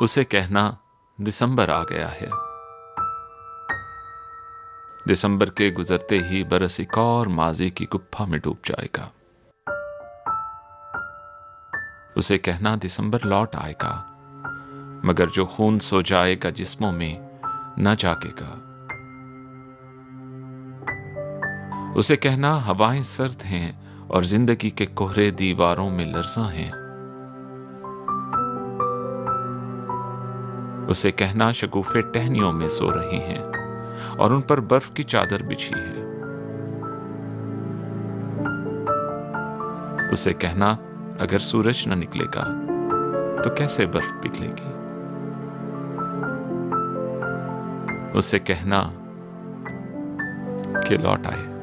उसे कहना दिसंबर आ गया है। दिसंबर के गुजरते ही बरस एक और माजी की गुफ्फा में डूब जाएगा। उसे कहना दिसंबर लौट आएगा, मगर जो खून सो जाएगा जिस्मों में न जागेगा। उसे कहना हवाएं सर्द हैं और जिंदगी के कोहरे दीवारों में लर्ज़ां हैं। उसे कहना शगुफे टहनियों में सो रहे हैं और उन पर बर्फ की चादर बिछी है। उसे कहना अगर सूरज न निकलेगा तो कैसे बर्फ पिघलेगी। उसे कहना कि लौट आए।